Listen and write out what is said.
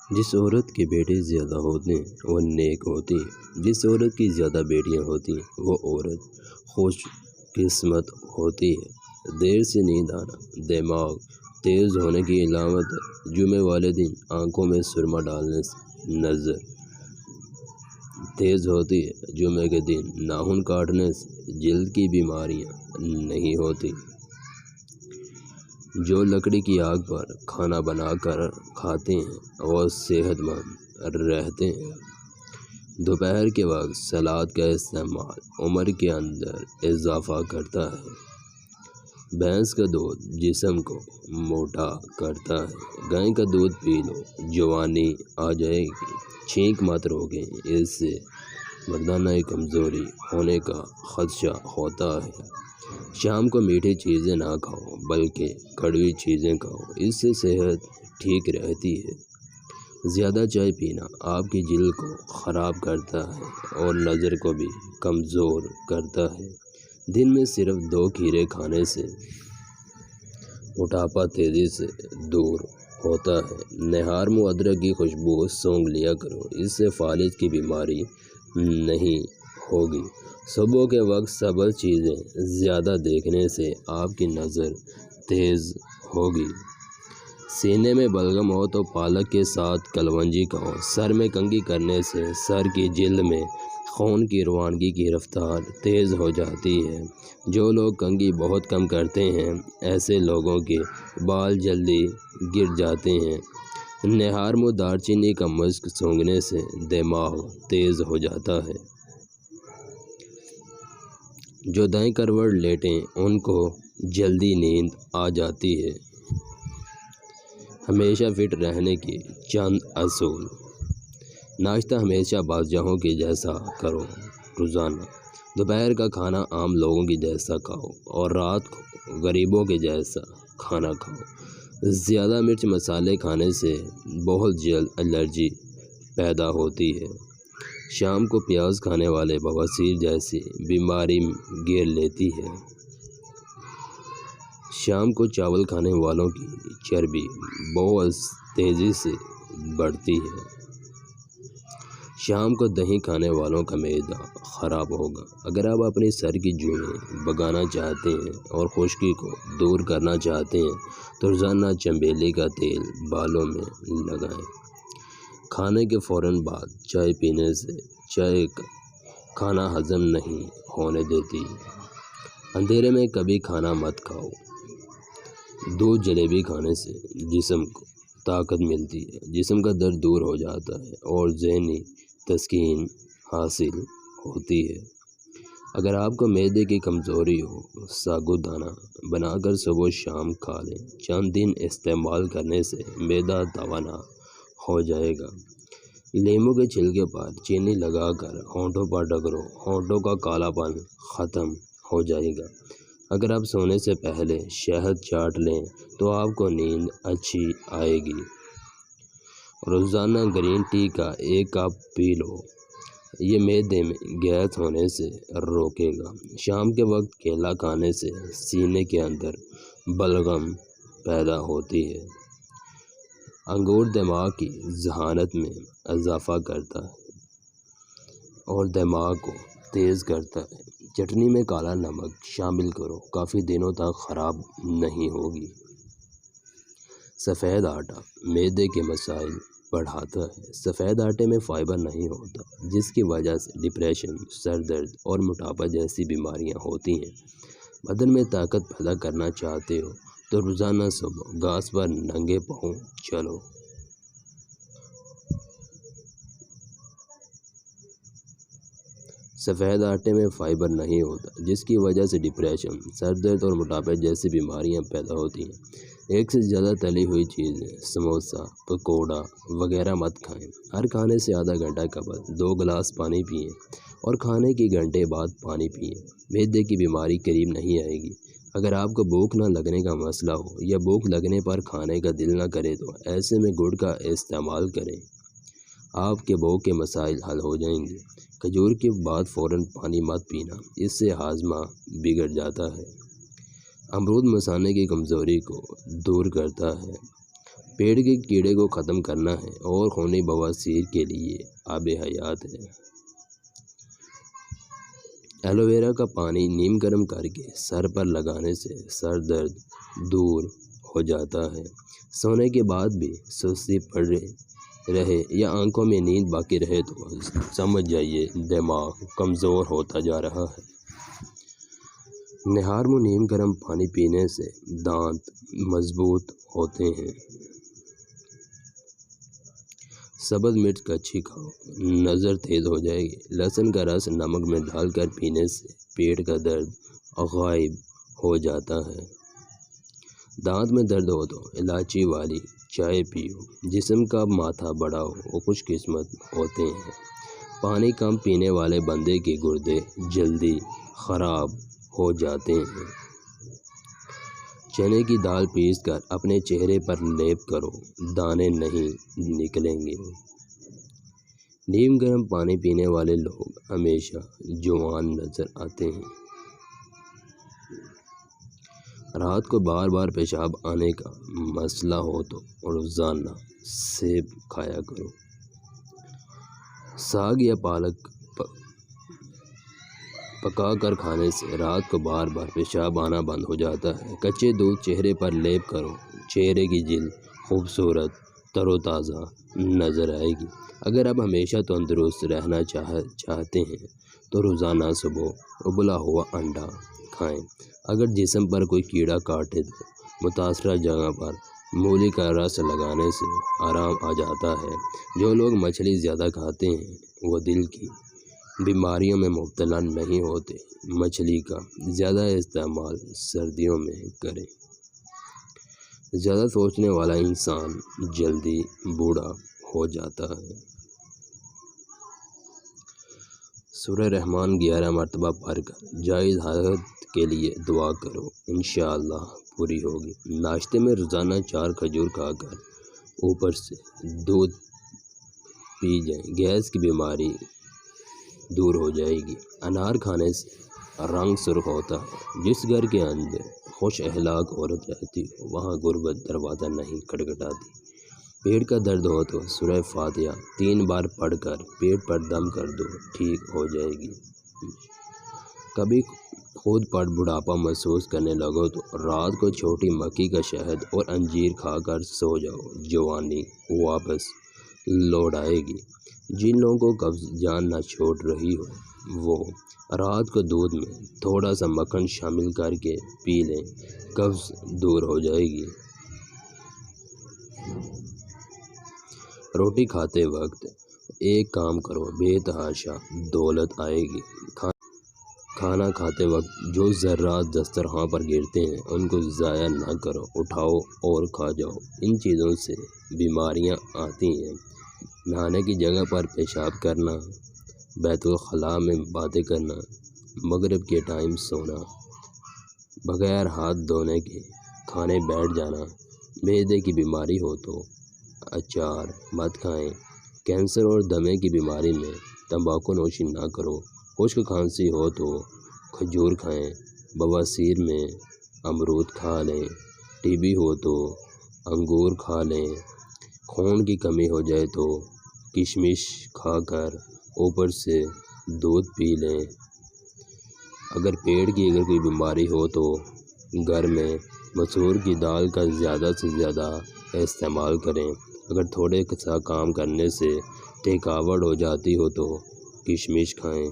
جس عورت کے بیٹے زیادہ ہوتے ہیں وہ نیک ہوتی ہے، جس عورت کی زیادہ بیٹیاں ہوتی ہیں وہ عورت خوش قسمت ہوتی ہے۔ دیر سے نیند آنا دماغ تیز ہونے کی علامت ہے۔ جمعے والے دن آنکھوں میں سرما ڈالنے سے نظر تیز ہوتی ہے۔ جمعے کے دن ناخن کاٹنے سے جلد کی بیماریاں نہیں ہوتی۔ جو لکڑی کی آگ پر کھانا بنا کر کھاتے ہیں وہ صحت مند رہتے ہیں۔ دوپہر کے وقت سلاد کا استعمال عمر کے اندر اضافہ کرتا ہے۔ بھینس کا دودھ جسم کو موٹا کرتا ہے۔ گائے کا دودھ پی لو، جوانی آ جائے گی۔ چھینک مت روکیں، اس سے مردانہ کمزوری ہونے کا خدشہ ہوتا ہے۔ شام کو میٹھی چیزیں نہ کھاؤ بلکہ کڑوی چیزیں کھاؤ، اس سے صحت ٹھیک رہتی ہے۔ زیادہ چائے پینا آپ کی جلد کو خراب کرتا ہے اور نظر کو بھی کمزور کرتا ہے۔ دن میں صرف 2 کھیرے کھانے سے موٹاپا تیزی سے دور ہوتا ہے۔ نہار میں ادرک کی خوشبو سونگھ لیا کرو، اس سے فالج کی بیماری نہیں ہوگی۔ صبح کے وقت سبز چیزیں زیادہ دیکھنے سے آپ کی نظر تیز ہوگی۔ سینے میں بلغم ہو تو پالک کے ساتھ کلونجی کھاؤ۔ سر میں کنگھی کرنے سے سر کی جلد میں خون کی روانگی کی رفتار تیز ہو جاتی ہے۔ جو لوگ کنگھی بہت کم کرتے ہیں ایسے لوگوں کے بال جلدی گر جاتے ہیں۔ نہار میں دار چینی کا مشک سونگھنے سے دماغ تیز ہو جاتا ہے۔ جو دائیں کروٹ لیٹیں ان کو جلدی نیند آ جاتی ہے۔ ہمیشہ فٹ رہنے کے چند اصول۔ ناشتہ ہمیشہ بادشاہوں کے جیسا کرو روزانہ۔ دوپہر کا کھانا عام لوگوں کے جیسا کھاؤ اور رات کو غریبوں کے جیسا کھانا کھاؤ۔ زیادہ مرچ مسالے کھانے سے بہت جلد الرجی پیدا ہوتی ہے۔ شام کو پیاز کھانے والے بواسیر جیسی بیماری گھیر لیتی ہے۔ شام کو چاول کھانے والوں کی چربی بہت تیزی سے بڑھتی ہے۔ شام کو دہی کھانے والوں کا معدہ خراب ہوگا۔ اگر آپ اپنی سر کی جوئیں بھگانا چاہتے ہیں اور خشکی کو دور کرنا چاہتے ہیں تو روزانہ چنبیلی کا تیل بالوں میں لگائیں۔ کھانے کے فوراً بعد چائے پینے سے چائے کھانا ہضم نہیں ہونے دیتی۔ اندھیرے میں کبھی کھانا مت کھاؤ۔ دودھ جلیبی کھانے سے جسم کو طاقت ملتی ہے، جسم کا درد دور ہو جاتا ہے اور ذہنی تسکین حاصل ہوتی ہے۔ اگر آپ کو معدے کی کمزوری ہو، ثابوت دانہ بنا کر صبح شام کھا لیں۔ چند دن استعمال کرنے سے معدہ توانا ہو جائے گا۔ لیموں کے چھلکے پر چینی لگا کر ہونٹوں پر رگڑو، ہونٹوں کا کالا پن ختم ہو جائے گا۔ اگر آپ سونے سے پہلے شہد چاٹ لیں تو آپ کو نیند اچھی آئے گی۔ روزانہ گرین ٹی کا 1 کپ پی لو، یہ معدے میں گیس ہونے سے روکے گا۔ شام کے وقت کیلا کھانے سے سینے کے اندر بلغم پیدا ہوتی ہے۔ انگور دماغ کی ذہانت میں اضافہ کرتا ہے اور دماغ کو تیز کرتا ہے۔ چٹنی میں کالا نمک شامل کرو، کافی دنوں تک خراب نہیں ہوگی۔ سفید آٹا معدے کے مسائل بڑھاتا ہے۔ سفید آٹے میں فائبر نہیں ہوتا، جس کی وجہ سے ڈپریشن، سر درد اور موٹاپا جیسی بیماریاں ہوتی ہیں۔ بدن میں طاقت پیدا کرنا چاہتے ہو تو روزانہ صبح گھاس پر ننگے پاؤں چلو۔ سفید آٹے میں فائبر نہیں ہوتا، جس کی وجہ سے ڈپریشن، سر درد اور موٹاپے جیسی بیماریاں پیدا ہوتی ہیں۔ ایک سے زیادہ تلی ہوئی چیزیں، سموسہ، پکوڑا وغیرہ مت کھائیں۔ ہر کھانے سے آدھا گھنٹہ قبل 2 گلاس پانی پئیں اور کھانے کے گھنٹے بعد پانی پئیں۔ معدے کی بیماری قریب نہیں آئے گی۔ اگر آپ کو بھوک نہ لگنے کا مسئلہ ہو یا بھوک لگنے پر کھانے کا دل نہ کرے تو ایسے میں گڑ کا استعمال کریں، آپ کے بھوک کے مسائل حل ہو جائیں گے۔ کھجور کے بعد فوراً پانی مت پینا، اس سے ہاضمہ بگڑ جاتا ہے۔ امرود مثانے کی کمزوری کو دور کرتا ہے۔ پیٹ کے کیڑے کو ختم کرنا ہے اور خونی بواسیر کے لیے آب حیات ہے۔ ایلو ویرا کا پانی نیم گرم کر کے سر پر لگانے سے سر درد دور ہو جاتا ہے۔ سونے کے بعد بھی سستی پڑ رہے یا آنکھوں میں نیند باقی رہے تو سمجھ جائیے دماغ کمزور ہوتا جا رہا ہے۔ نہار میں نیم گرم پانی پینے سے دانت مضبوط ہوتے ہیں۔ سبز مرچ کچی کھاؤ، نظر تیز ہو جائے گی۔ لہسن کا رس نمک میں ڈال کر پینے سے پیٹ کا درد غائب ہو جاتا ہے۔ دانت میں درد ہو تو الائچی والی چائے پیو۔ جسم کا ماتھا بڑھاؤ، وہ خوش قسمت ہوتے ہیں۔ پانی کم پینے والے بندے کے گردے جلدی خراب ہو جاتے ہیں۔ چنے کی دال پیس کر اپنے چہرے پر لیپ کرو، دانے نہیں نکلیں گے۔ نیم گرم پانی پینے والے لوگ ہمیشہ جوان نظر آتے ہیں۔ رات کو بار بار پیشاب آنے کا مسئلہ ہو تو روزانہ سیب کھایا کرو۔ ساگ یا پالک پکا کر کھانے سے رات کو بار بار پیشاب آنا بند ہو جاتا ہے۔ کچے دودھ چہرے پر لیپ کرو، چہرے کی جلد خوبصورت تر و تازہ نظر آئے گی۔ اگر آپ ہمیشہ تندرست رہنا چاہتے ہیں تو روزانہ صبح ابلا ہوا انڈا کھائیں۔ اگر جسم پر کوئی کیڑا کاٹے تو متاثرہ جگہ پر مولی کا رس لگانے سے آرام آ جاتا ہے۔ جو لوگ مچھلی زیادہ کھاتے ہیں وہ دل کی بیماریوں میں مبتلا نہیں ہوتے۔ مچھلی کا زیادہ استعمال سردیوں میں کریں۔ زیادہ سوچنے والا انسان جلدی بوڑھا ہو جاتا ہے۔ سورہ رحمان 11 مرتبہ پڑھ کر جائز حاجت کے لیے دعا کرو، انشاءاللہ پوری ہوگی۔ ناشتے میں روزانہ 4 کھجور کھا کر اوپر سے دودھ پی جائیں، گیس کی بیماری دور ہو جائے گی۔ انار کھانے سے رنگ سرخ ہوتا ہے۔ جس گھر کے اندر خوش اخلاق عورت رہتی ہو وہاں غربت دروازہ نہیں کھٹکھٹاتی۔ پیٹ کا درد ہو تو سورہ فاتحہ 3 بار پڑھ کر پیٹ پر دم کر دو، ٹھیک ہو جائے گی۔ کبھی خود پر بڑھاپا محسوس کرنے لگو تو رات کو چھوٹی مکھی کا شہد اور انجیر کھا کر سو جاؤ، جوانی واپس لوٹ آئے گی۔ جن لوگوں کو قبض جان نہ چھوڑ رہی ہو وہ رات کو دودھ میں تھوڑا سا مکھن شامل کر کے پی لیں، قبض دور ہو جائے گی۔ روٹی کھاتے وقت ایک کام کرو، بے تحاشا دولت آئے گی۔ کھانا کھاتے وقت جو ذرات دسترخوان پر گرتے ہیں ان کو ضائع نہ کرو، اٹھاؤ اور کھا جاؤ۔ ان چیزوں سے بیماریاں آتی ہیں۔ نہانے کی جگہ پر پیشاب کرنا، بیت الخلاء میں باتیں کرنا، مغرب کے ٹائم سونا، بغیر ہاتھ دھونے کے کھانے بیٹھ جانا، معدے کی بیماری ہو تو اچار مت کھائیں۔ کینسر اور دمے کی بیماری میں تمباکو نوشی نہ کرو۔ خشک کھانسی ہو تو کھجور کھائیں۔ بواسیر میں امرود کھا لیں۔ ٹی بی ہو تو انگور کھا لیں۔ خون کی کمی ہو جائے تو کشمش کھا کر اوپر سے دودھ پی لیں۔ اگر پیٹ کی کوئی بیماری ہو تو گھر میں مسور کی دال کا زیادہ سے زیادہ استعمال کریں۔ اگر تھوڑے سا کام کرنے سے تھکاوٹ ہو جاتی ہو تو کشمش کھائیں۔